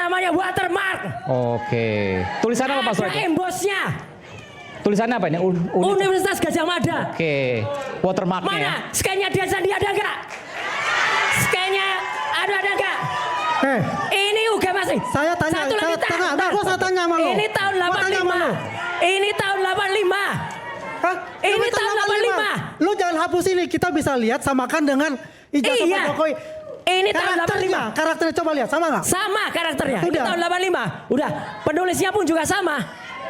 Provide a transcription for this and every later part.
namanya watermark. Oke. Tulisannya apa Pak Soe? Ada embosnya. Tulisannya apa ini? Universitas Gadjah Mada. Oke. Watermarknya ya. Mana? Scan-nya Dian Sandi ada nggak? Scan-nya ada nggak? Ini juga masih. Saya tanya, saya tanya sama lo. Ini tahun 85. Ini tahun 85. Hah? Ini tahun 85. Lu jangan hapus ini, kita bisa lihat samakan dengan ijazah Iya. Pak Jokowi. Ini tahun 85. Karakternya coba lihat, sama nggak? Sama karakternya. Ini Udah. tahun 85. Udah. Penulisnya pun juga sama.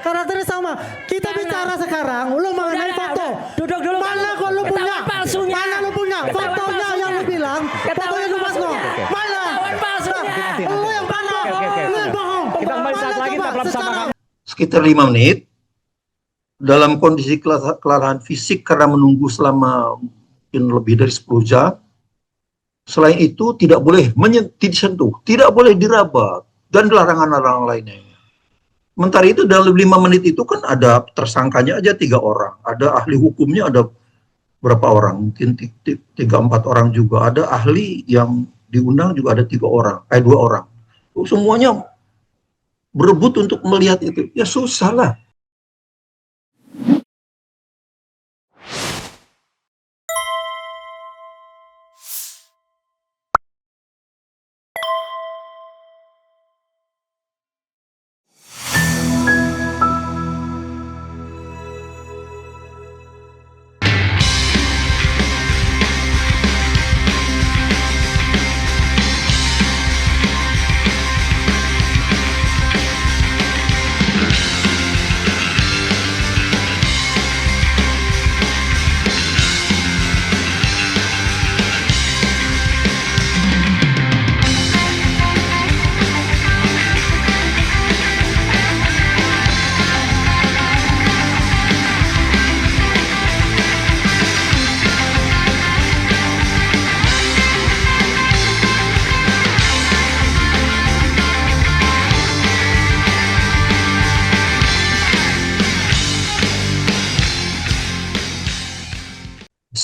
Karakternya sama. Kita bicara sekarang, lu mengenai foto. Duduk dulu. Mana kok lu punya? Ketahuan palsunya. Mana lu punya? Ketahuan Fotonya palsunya. yang lu bilang. Fotonya lu Mas Ngok. Mana? Ketahuan palsunya. Lu yang mana? Oke. Lu yang bohong. Kita kembali saat Mana lagi coba? tetap bersama kami. Sekitar 5 menit dalam kondisi kelelahan fisik karena menunggu selama mungkin lebih dari 10 jam. Selain itu tidak boleh disentuh, tidak boleh diraba, dan larangan-larangan lainnya. Sementara itu dalam 5 menit itu kan ada tersangkanya aja 3 orang, ada ahli hukumnya ada berapa orang, mungkin 3-4 orang juga, ada ahli yang diundang juga ada 2 orang. Semuanya berebut untuk melihat itu, ya susah lah.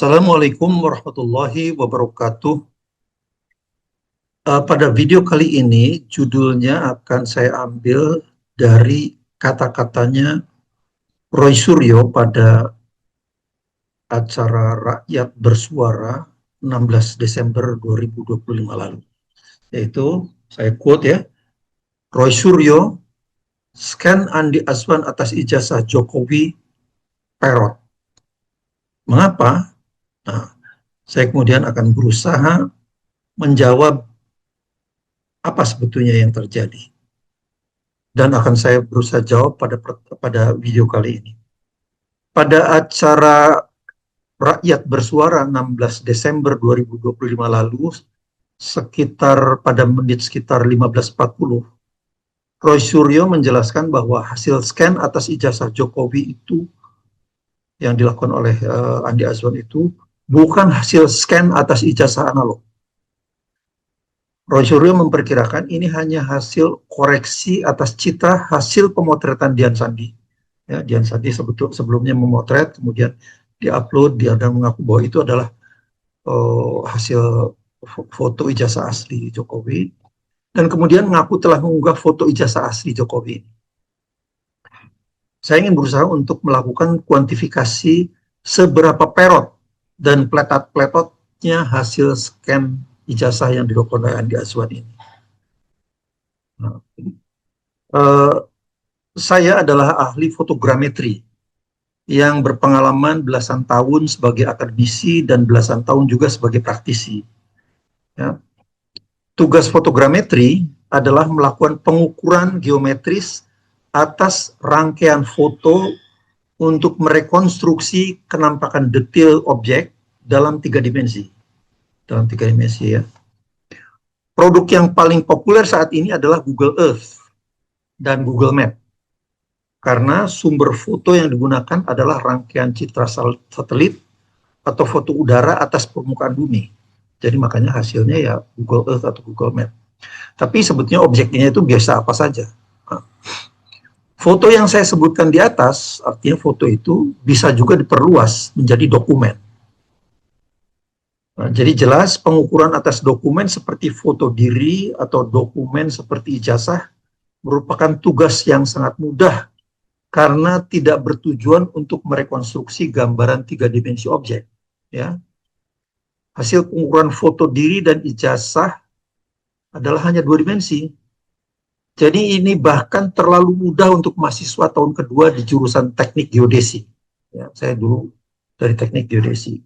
Assalamualaikum warahmatullahi wabarakatuh. Pada video kali ini judulnya akan saya ambil dari kata-katanya Roy Suryo pada acara Rakyat Bersuara 16 Desember 2025 lalu. Yaitu, saya quote ya, Roy Suryo, scan Andi Azwan atas ijazah Jokowi, perot. Mengapa? Nah, saya kemudian akan berusaha menjawab apa sebetulnya yang terjadi. Dan akan saya berusaha jawab pada video kali ini. Pada acara Rakyat Bersuara 16 Desember 2025 lalu, pada menit sekitar 15.40, Roy Suryo menjelaskan bahwa hasil scan atas ijazah Jokowi itu yang dilakukan oleh Andi Azwan itu bukan hasil scan atas ijazah analog. Roy Suryo memperkirakan ini hanya hasil koreksi atas citra hasil pemotretan Dian Sandi. Ya, Dian Sandi sebelumnya memotret, kemudian diupload, dia mengaku bahwa itu adalah hasil foto ijazah asli Jokowi, dan kemudian mengaku telah mengunggah foto ijazah asli Jokowi. Saya ingin berusaha untuk melakukan kuantifikasi seberapa perot dan pletot-pletotnya hasil scan ijazah yang dilakukan oleh Andi Azwan ini. Nah, saya adalah ahli fotogrametri yang berpengalaman belasan tahun sebagai akademisi dan belasan tahun juga sebagai praktisi. Ya. Tugas fotogrametri adalah melakukan pengukuran geometris atas rangkaian foto untuk merekonstruksi kenampakan detail objek dalam 3 dimensi. Ya. Produk yang paling populer saat ini adalah Google Earth dan Google Map. Karena sumber foto yang digunakan adalah rangkaian citra satelit atau foto udara atas permukaan bumi. Jadi makanya hasilnya ya Google Earth atau Google Map. Tapi sebetulnya objeknya itu biasa apa saja. Nah, foto yang saya sebutkan di atas, artinya foto itu bisa juga diperluas menjadi dokumen. Nah, jadi jelas pengukuran atas dokumen seperti foto diri atau dokumen seperti ijazah merupakan tugas yang sangat mudah karena tidak bertujuan untuk merekonstruksi gambaran 3 dimensi objek. Ya. Hasil pengukuran foto diri dan ijazah adalah hanya 2 dimensi. Jadi ini bahkan terlalu mudah untuk mahasiswa tahun kedua di jurusan teknik geodesi. Ya, saya dulu dari teknik geodesi.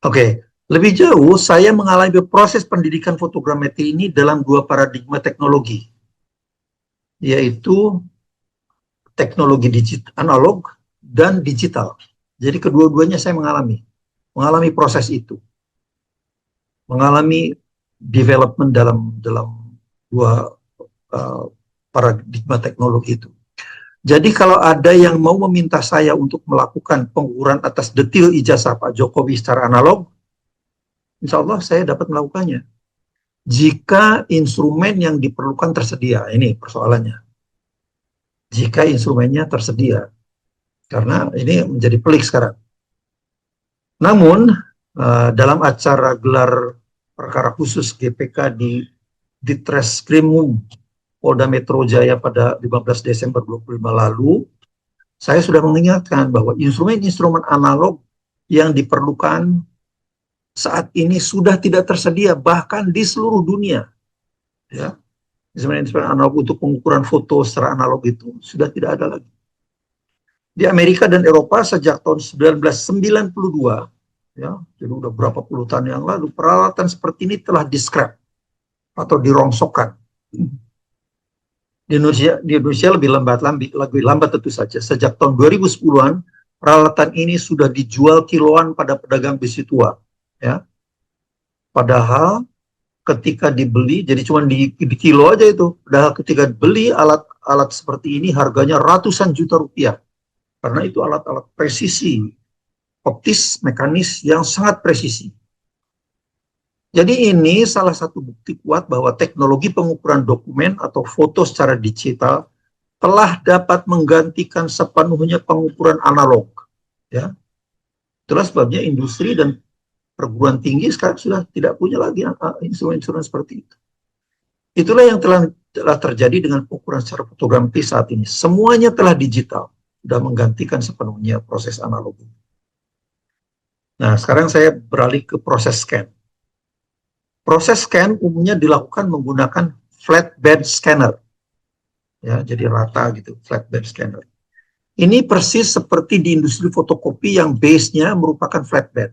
Oke, lebih jauh saya mengalami proses pendidikan fotogrametri ini dalam 2 paradigma teknologi, yaitu teknologi digital, analog dan digital. Jadi kedua-duanya saya mengalami proses itu, mengalami development dalam 2 paradigma teknologi itu. Jadi kalau ada yang mau meminta saya untuk melakukan pengukuran atas detil ijazah Pak Jokowi secara analog, insya Allah saya dapat melakukannya. Jika instrumen yang diperlukan tersedia, ini persoalannya. Jika instrumennya tersedia, karena ini menjadi pelik sekarang. Namun, dalam acara gelar perkara khusus GPK di Ditreskrimum Polda Metro Jaya pada 15 Desember 25 lalu, saya sudah mengingatkan bahwa instrumen-instrumen analog yang diperlukan saat ini sudah tidak tersedia bahkan di seluruh dunia. Ya, instrumen-instrumen analog untuk pengukuran foto secara analog itu sudah tidak ada lagi. Di Amerika dan Eropa sejak tahun 1992, ya, jadi udah berapa puluh tahun yang lalu, peralatan seperti ini telah di-scrap atau dirongsokkan. Di Indonesia lebih lambat tentu saja. Sejak tahun 2010-an, peralatan ini sudah dijual kiloan pada pedagang besi tua. Ya. Padahal ketika dibeli, jadi cuma di kilo aja itu. Padahal ketika beli alat seperti ini harganya ratusan juta rupiah. Karena itu alat-alat presisi, optis, mekanis yang sangat presisi. Jadi ini salah satu bukti kuat bahwa teknologi pengukuran dokumen atau foto secara digital telah dapat menggantikan sepenuhnya pengukuran analog. Ya. Itulah sebabnya industri dan perguruan tinggi sekarang sudah tidak punya lagi instrumen-instrumen seperti itu. Itulah yang telah terjadi dengan pengukuran secara fotogrametri saat ini. Semuanya telah digital, sudah menggantikan sepenuhnya proses analog. Nah, sekarang saya beralih ke proses scan. Proses scan umumnya dilakukan menggunakan flatbed scanner. Ya, jadi rata gitu, flatbed scanner. Ini persis seperti di industri fotokopi yang base-nya merupakan flatbed.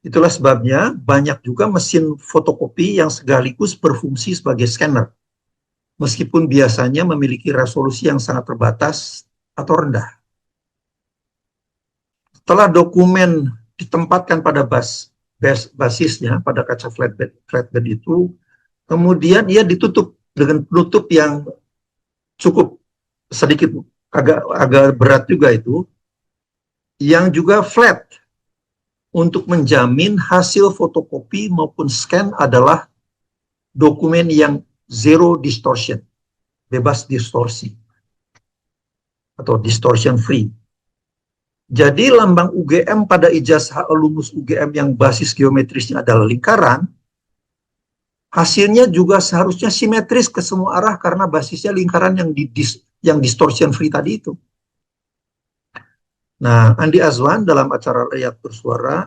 Itulah sebabnya banyak juga mesin fotokopi yang sekaligus berfungsi sebagai scanner. Meskipun biasanya memiliki resolusi yang sangat terbatas atau rendah. Setelah dokumen ditempatkan pada basisnya pada kaca flatbed itu, kemudian ia ditutup dengan penutup yang cukup sedikit agak berat juga itu, yang juga flat untuk menjamin hasil fotokopi maupun scan adalah dokumen yang zero distortion, bebas distorsi atau distortion free. Jadi lambang UGM pada ijazah alumnus UGM yang basis geometrisnya adalah lingkaran, hasilnya juga seharusnya simetris ke semua arah karena basisnya lingkaran yang distortion free tadi itu. Nah, Andi Azwan dalam acara Rakyat Bersuara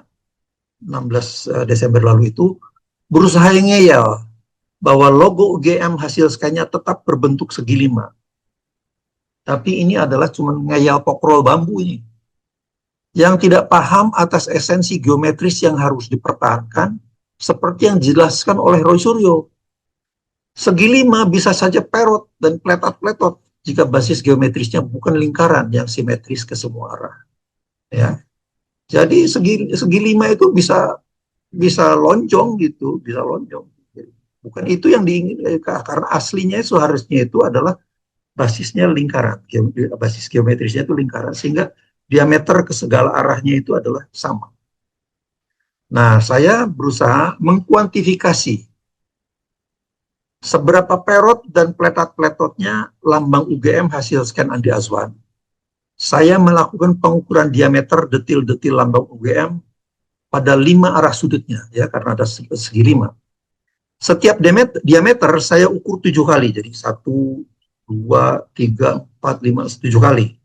16 Desember lalu itu berusaha ngeyel bahwa logo UGM hasil scan-nya tetap berbentuk segi 5. Tapi ini adalah cuma ngeyel pokrol bambu ini. Yang tidak paham atas esensi geometris yang harus dipertahankan, seperti yang dijelaskan oleh Roy Suryo. Segi 5 bisa saja perot dan pletot-pletot jika basis geometrisnya bukan lingkaran yang simetris ke semua arah. Ya. Jadi segi 5 itu bisa lonjong gitu, bisa lonjong. Bukan itu yang diinginkan, karena aslinya seharusnya itu adalah basisnya lingkaran, basis geometrisnya itu lingkaran, sehingga diameter ke segala arahnya itu adalah sama. Nah, saya berusaha mengkuantifikasi seberapa perot dan pletot-pletotnya lambang UGM hasil scan Andi Azwan. Saya melakukan pengukuran diameter detil-detil lambang UGM pada 5 arah sudutnya, ya, karena ada segi 5. Setiap diameter saya ukur 7 kali, jadi 1, 2, 3, 4, 5, 7 kali.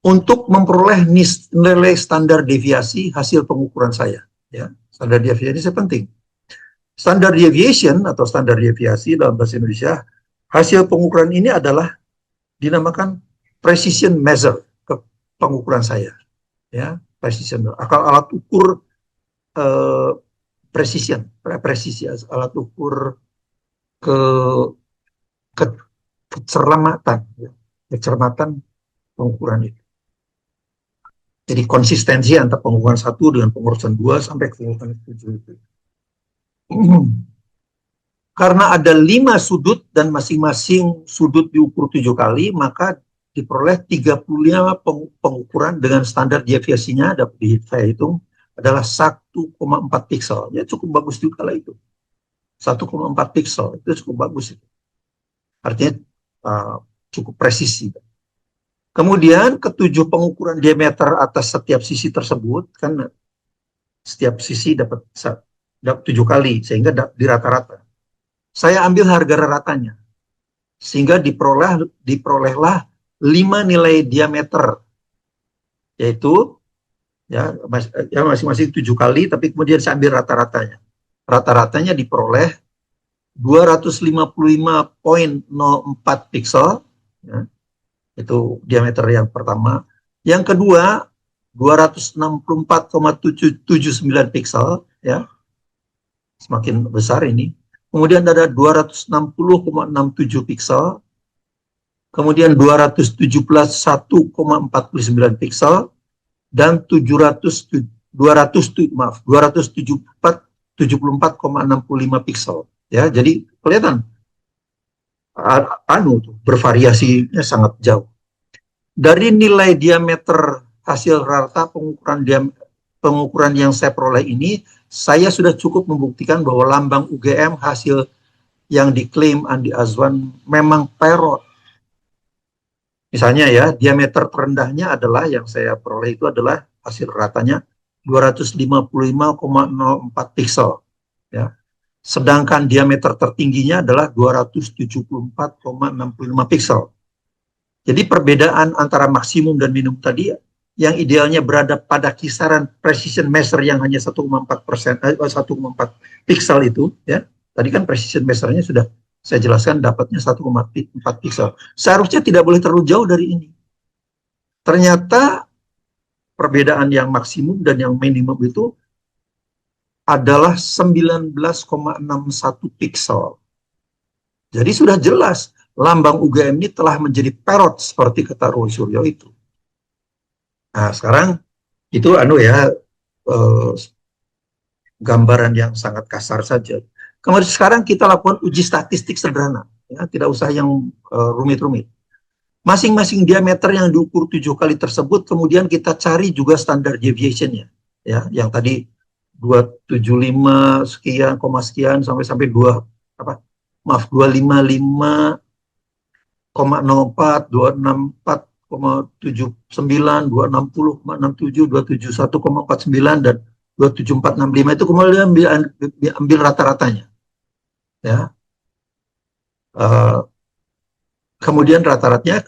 Untuk memperoleh nilai standar deviasi hasil pengukuran saya. Ya, standar deviasi ini penting. Standar deviation atau standar deviasi dalam bahasa Indonesia, hasil pengukuran ini adalah dinamakan precision measure ke pengukuran saya. Ya, precision, alat ukur presisi, alat ukur kecermatan, ya, kecermatan pengukuran itu. Jadi konsistensi antara pengukuran 1 dengan pengukuran 2 sampai ke pengukuran 7 itu. Karena ada 5 sudut dan masing-masing sudut diukur 7 kali, maka diperoleh 35 pengukuran dengan standar deviasinya, saya hitung, adalah 1,4 piksel. Ya cukup bagus juga lah itu. 1,4 piksel, itu cukup bagus itu. Artinya cukup presisi. Kemudian ketujuh pengukuran diameter atas setiap sisi tersebut, kan setiap sisi dapat 7 kali, sehingga di rata-rata. Saya ambil harga ratanya, sehingga diperolehlah 5 nilai diameter, yaitu ya masing-masing 7 kali, tapi kemudian saya ambil rata-ratanya. Rata-ratanya diperoleh 255,04 piksel, ya, itu diameter yang pertama. Yang kedua 264,79 piksel, ya, semakin besar ini. Kemudian ada 260,67 piksel, kemudian 274,49 piksel, dan 274,65 piksel. Ya, jadi kelihatan bervariasinya sangat jauh. Dari nilai diameter hasil rata pengukuran yang saya peroleh ini, saya sudah cukup membuktikan bahwa lambang UGM hasil yang diklaim Andi Azwan memang perot. Misalnya ya, diameter terendahnya adalah yang saya peroleh itu adalah hasil ratanya 255,04 piksel. Ya. Sedangkan diameter tertingginya adalah 274,65 piksel. Jadi perbedaan antara maksimum dan minimum tadi, yang idealnya berada pada kisaran precision measure yang hanya 1,4 piksel itu, ya. Tadi kan precision measure-nya sudah saya jelaskan dapatnya 1,4 piksel. Seharusnya tidak boleh terlalu jauh dari ini. Ternyata perbedaan yang maksimum dan yang minimum itu adalah 19,61 piksel. Jadi sudah jelas lambang UGM ini telah menjadi perot seperti kata Roy Suryo itu. Nah, sekarang itu gambaran yang sangat kasar saja. Kemudian sekarang kita lakukan uji statistik sederhana, ya, tidak usah yang rumit-rumit. Masing-masing diameter yang diukur 7 kali tersebut, kemudian kita cari juga standar deviation-nya, ya, yang tadi 275 sekian, sekian sampai 255,04, 264,79, 260,67, 271,49 dan 27465 itu kemudian ambil rata-ratanya. Ya. Kemudian rata-ratanya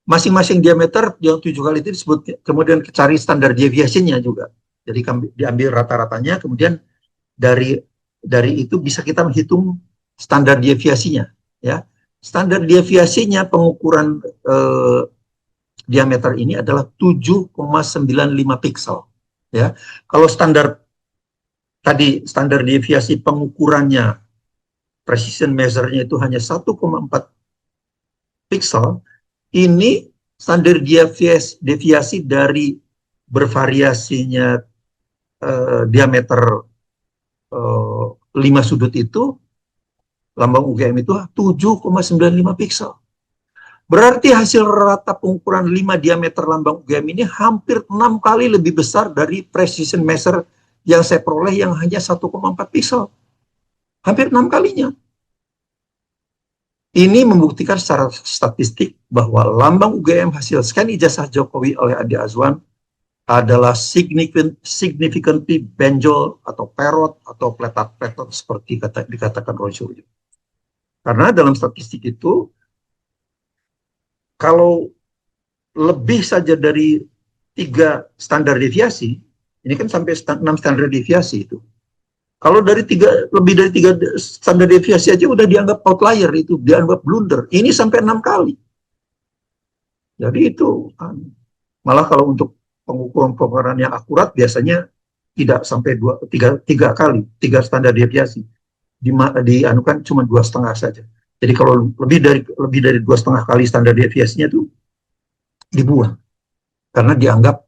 masing-masing diameter yang 7 kali itu disebut, kemudian cari standar deviation-nya juga. Jadi diambil rata-ratanya, kemudian dari itu bisa kita menghitung standar deviasinya, ya. Standar deviasinya pengukuran diameter ini adalah 7,95 piksel, ya. Kalau standar deviasi pengukurannya precision measure-nya itu hanya 1,4 piksel, ini standar deviasi dari bervariasinya diameter 5 sudut itu, lambang UGM itu 7,95 piksel. Berarti hasil rata pengukuran 5 diameter lambang UGM ini hampir 6 kali lebih besar dari precision measure yang saya peroleh yang hanya 1,4 piksel. Hampir 6 kalinya. Ini membuktikan secara statistik bahwa lambang UGM hasil scan ijazah Jokowi oleh Andi Azwan adalah significantly benjol atau perot atau pletot-pletot seperti dikatakan Roy Suryo. Karena dalam statistik itu, kalau lebih saja dari 3 standar deviasi, ini kan sampai 6 standar deviasi itu. Kalau lebih dari 3 standar deviasi aja udah dianggap outlier, itu dianggap blunder. Ini sampai 6 kali. Jadi itu malah kalau untuk pengukuran yang akurat biasanya tidak sampai 3 kali, 3 standar deviasi. Dianukan cuma 2,5 saja. Jadi kalau lebih dari 2,5 kali standar deviasinya itu dibuang karena dianggap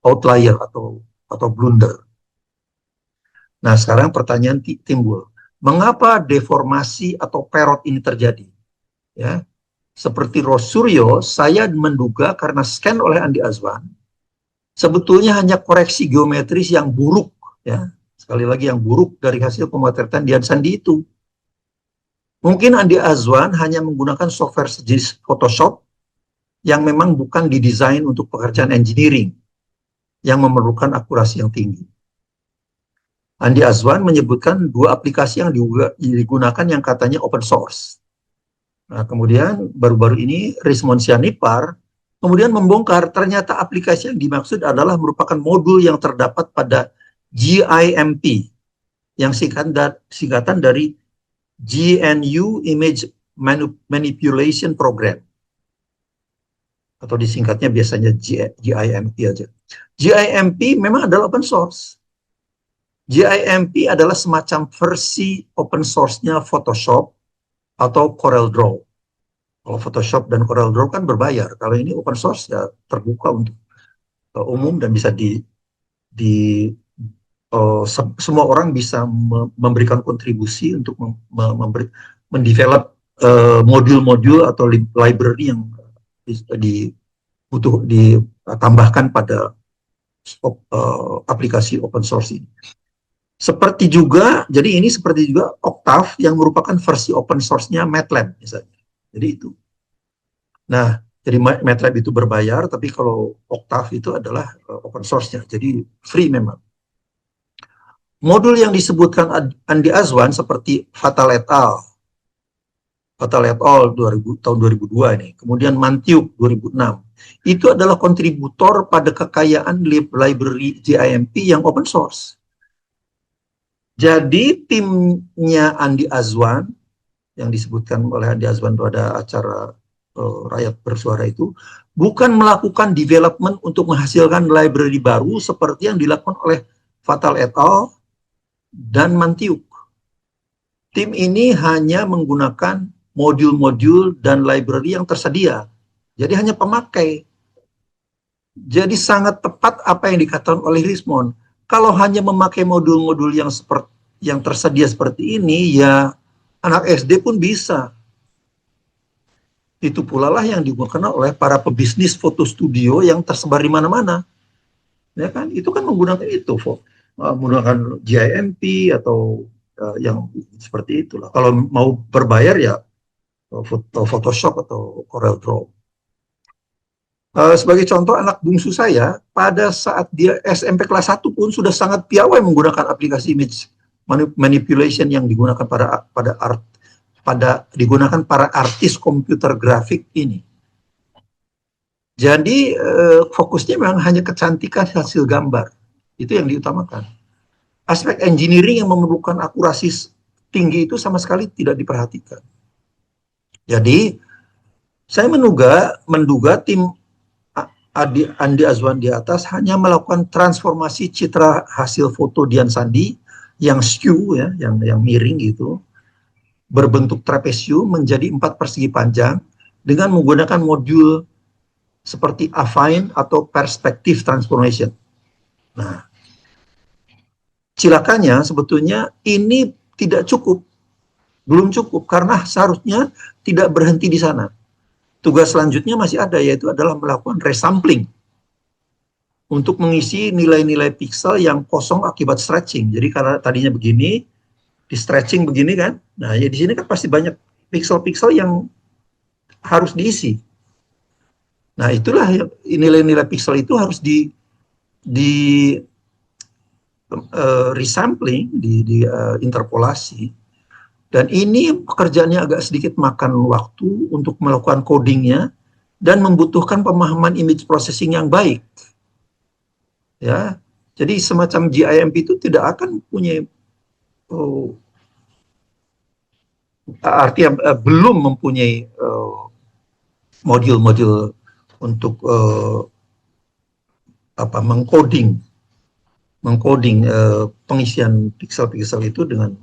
outlier atau blunder. Nah, sekarang pertanyaan timbul, mengapa deformasi atau perot ini terjadi? Ya, seperti Roy Suryo, saya menduga karena scan oleh Andi Azwan, sebetulnya hanya koreksi geometris yang buruk, ya. Sekali lagi yang buruk dari hasil pemotretan Dian Sandi itu. Mungkin Andi Azwan hanya menggunakan software sejenis Photoshop yang memang bukan didesain untuk pekerjaan engineering yang memerlukan akurasi yang tinggi. Andi Azwan menyebutkan 2 aplikasi yang digunakan yang katanya open source. Nah, kemudian baru-baru ini Rizmon Sianipar kemudian membongkar ternyata aplikasi yang dimaksud adalah merupakan modul yang terdapat pada GIMP yang singkatan dari GNU Image Manipulation Program, atau disingkatnya biasanya GIMP aja. GIMP memang adalah open source. GIMP adalah semacam versi open source-nya Photoshop atau CorelDRAW. Kalau Photoshop dan CorelDRAW kan berbayar. Kalau ini open source ya terbuka untuk umum dan bisa semua orang bisa memberikan kontribusi untuk mendevelop modul-modul atau library yang ditambahkan pada aplikasi open source ini. Seperti juga Octave yang merupakan versi open source-nya MATLAB misalnya. Jadi itu. Nah, jadi MATLAB itu berbayar, tapi kalau Octave itu adalah open source-nya, jadi free memang. Modul yang disebutkan Andi Azwan seperti Fatal et al. Tahun 2002 ini, kemudian Mantiuk 2006, itu adalah kontributor pada kekayaan library GIMP yang open source. Jadi timnya Andi Azwan yang disebutkan oleh Andi Azwan pada acara Rakyat Bersuara itu bukan melakukan development untuk menghasilkan library baru seperti yang dilakukan oleh Fatal et al. Dan Mantiuk. Tim ini hanya menggunakan modul-modul dan library yang tersedia. Jadi hanya pemakai. Jadi sangat tepat apa yang dikatakan oleh Rizmon. Kalau hanya memakai modul-modul yang tersedia seperti ini, ya anak SD pun bisa. Itu pula lah yang digunakan oleh para pebisnis foto studio yang tersebar di mana-mana. Ya kan? Itu kan menggunakan itu, menggunakan GIMP atau yang seperti itulah. Kalau mau berbayar ya Photoshop atau CorelDRAW. Sebagai contoh, anak bungsu saya pada saat dia SMP kelas 1 pun sudah sangat piawai menggunakan aplikasi image manipulation yang digunakan digunakan para artis komputer grafik ini. Jadi fokusnya memang hanya kecantikan hasil gambar. Itu yang diutamakan. Aspek engineering yang memerlukan akurasi tinggi itu sama sekali tidak diperhatikan. Jadi saya menduga tim Andi Azwan di atas hanya melakukan transformasi citra hasil foto Dian Sandi yang skew, ya, yang miring gitu, berbentuk trapesium menjadi 4 persegi panjang dengan menggunakan modul seperti affine atau perspective transformation. Nah, cilakanya sebetulnya ini tidak cukup, belum cukup, karena seharusnya tidak berhenti di sana. Tugas selanjutnya masih ada, yaitu adalah melakukan resampling untuk mengisi nilai-nilai piksel yang kosong akibat stretching. Jadi karena tadinya begini, di stretching begini kan, nah ya di sini kan pasti banyak piksel-piksel yang harus diisi. Nah itulah nilai-nilai piksel itu harus di resampling, di interpolasi, dan ini pekerjaannya agak sedikit makan waktu untuk melakukan codingnya dan membutuhkan pemahaman image processing yang baik. Ya, jadi semacam GIMP itu tidak akan punya artinya belum mempunyai modul-modul untuk mengcoding pengisian pixel-pixel itu dengan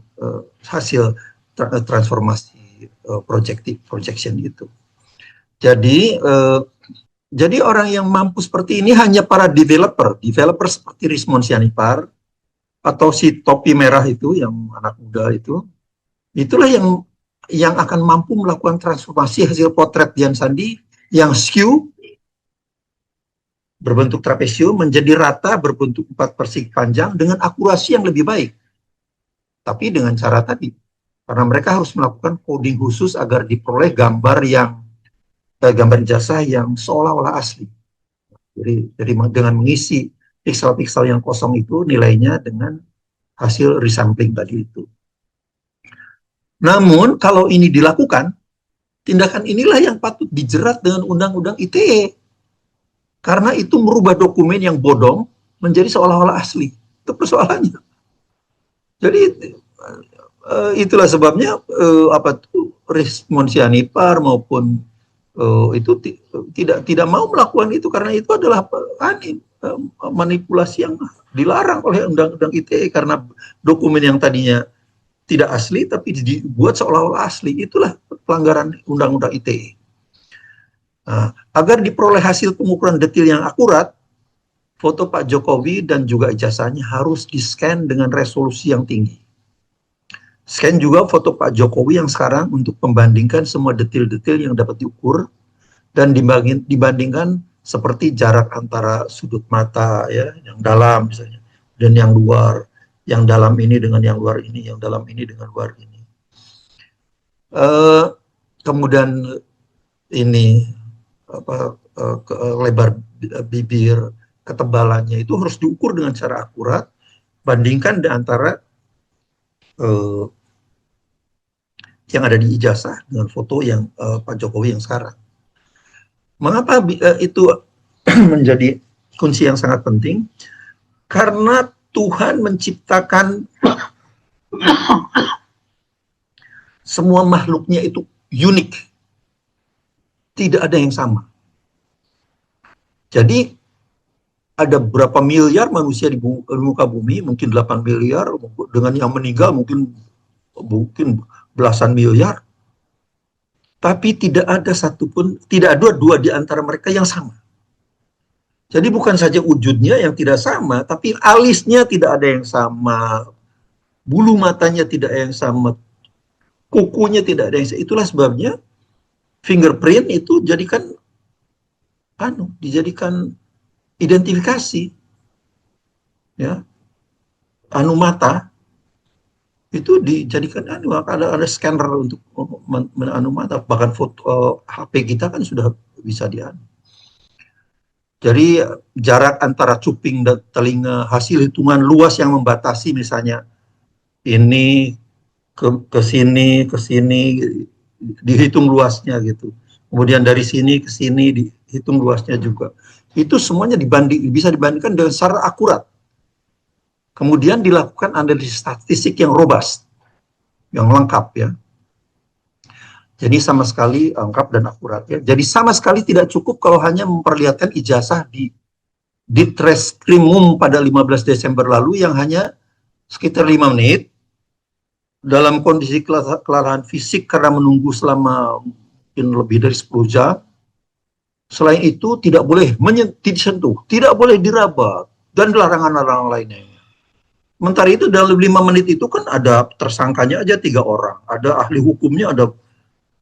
hasil transformasi projection itu. Jadi orang yang mampu seperti ini hanya para developer seperti Rizmon Sianipar atau si topi merah itu yang anak muda itu, itulah yang akan mampu melakukan transformasi hasil potret Dian Sandi yang skew berbentuk trapesium menjadi rata berbentuk 4 persegi panjang dengan akurasi yang lebih baik. Tapi dengan cara tadi, karena mereka harus melakukan coding khusus agar diperoleh gambar ijazah yang seolah-olah asli. Jadi dengan mengisi pixel-pixel yang kosong itu nilainya dengan hasil resampling tadi itu. Namun kalau ini dilakukan, tindakan inilah yang patut dijerat dengan Undang-Undang ITE. Karena itu merubah dokumen yang bodong menjadi seolah-olah asli. Itu persoalannya. Jadi itulah sebabnya Rizmon Sianipar maupun itu tidak mau melakukan itu karena itu adalah manipulasi yang dilarang oleh Undang-Undang ITE karena dokumen yang tadinya tidak asli tapi dibuat seolah-olah asli. Itulah pelanggaran Undang-Undang ITE. Nah, agar diperoleh hasil pengukuran detail yang akurat, foto Pak Jokowi dan juga ijazahnya harus di-scan dengan resolusi yang tinggi. Scan juga foto Pak Jokowi yang sekarang untuk membandingkan semua detail-detail yang dapat diukur dan dibandingkan seperti jarak antara sudut mata ya, yang dalam misalnya dan yang luar, yang dalam ini dengan yang luar ini, yang dalam ini dengan luar ini. Kemudian ini lebar bibir, ketebalannya itu harus diukur dengan cara akurat, bandingkan di antara yang ada di ijazah dengan foto yang Pak Jokowi yang sekarang. Mengapa itu menjadi kunci yang sangat penting? Karena Tuhan menciptakan semua makhluknya itu unik. Tidak ada yang sama. Jadi ada berapa miliar manusia di muka bumi, mungkin 8 miliar, dengan yang meninggal mungkin belasan miliar. Tapi tidak ada satupun, tidak ada dua di antara mereka yang sama. Jadi bukan saja wujudnya yang tidak sama, tapi alisnya tidak ada yang sama, bulu matanya tidak ada yang sama, kukunya tidak ada yang sama. Itulah sebabnya fingerprint itu dijadikan identifikasi, ya, mata itu dijadikan ada scanner untuk mata, bahkan foto HP kita kan sudah bisa Jadi jarak antara cuping dan telinga, hasil hitungan luas yang membatasi misalnya ini ke sini dihitung luasnya gitu. Kemudian dari sini ke sini dihitung luasnya juga. Itu semuanya bisa dibandingkan dengan secara akurat. Kemudian dilakukan analisis statistik yang robust, yang lengkap ya. Jadi sama sekali lengkap dan akurat ya. Jadi sama sekali tidak cukup kalau hanya memperlihatkan ijazah di Ditreskrimum pada 15 Desember lalu yang hanya sekitar 5 menit. Dalam kondisi kelelahan fisik karena menunggu selama mungkin lebih dari 10 jam. Selain itu tidak boleh disentuh, tidak boleh diraba, dan larangan-larangan lainnya. Sementara itu dalam 5 menit itu kan ada tersangkanya aja 3 orang, ada ahli hukumnya ada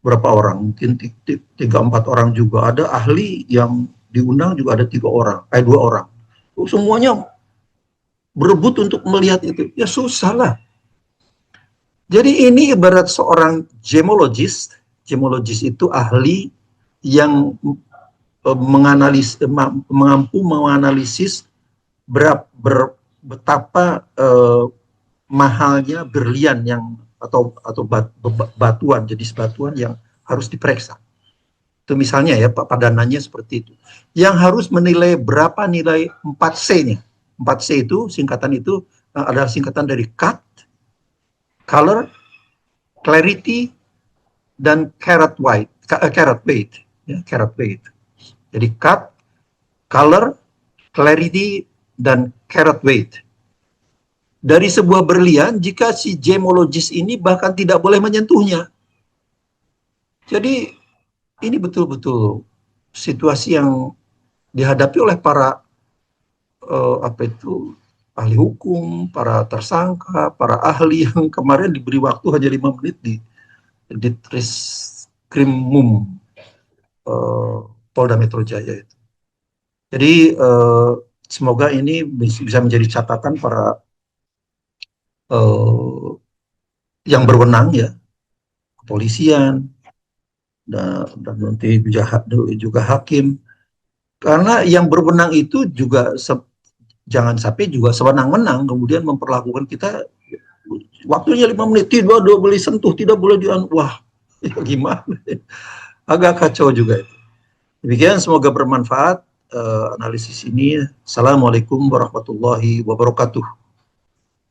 berapa orang, mungkin 3-4 orang juga, ada ahli yang diundang juga ada 2 orang. Semuanya berebut untuk melihat itu, ya susah lah. Jadi ini ibarat seorang gemologis itu ahli yang mampu menganalisis betapa mahalnya berlian yang atau batuan, jenis batuan yang harus diperiksa. Itu misalnya ya Pak, padanannya seperti itu. Yang harus menilai berapa nilai 4C-nya. 4C itu singkatan itu adalah singkatan dari cut, color, clarity, dan carat weight. Ya, carat weight. Jadi cut, color, clarity, dan carat weight. Dari sebuah berlian, jika si gemologis ini bahkan tidak boleh menyentuhnya. Jadi ini betul-betul situasi yang dihadapi oleh para ahli hukum, para tersangka, para ahli yang kemarin diberi waktu hanya 5 menit di Treskrimum Polda Metro Jaya itu. Jadi semoga ini bisa menjadi catatan para yang berwenang ya, kepolisian dan nanti juga hakim, karena yang berwenang itu juga jangan sampai juga sewenang-wenang kemudian memperlakukan kita waktunya 5 menit, tidak boleh sentuh, tidak boleh wah ya gimana, agak kacau juga itu. Demikian, semoga bermanfaat analisis ini. Assalamualaikum warahmatullahi wabarakatuh.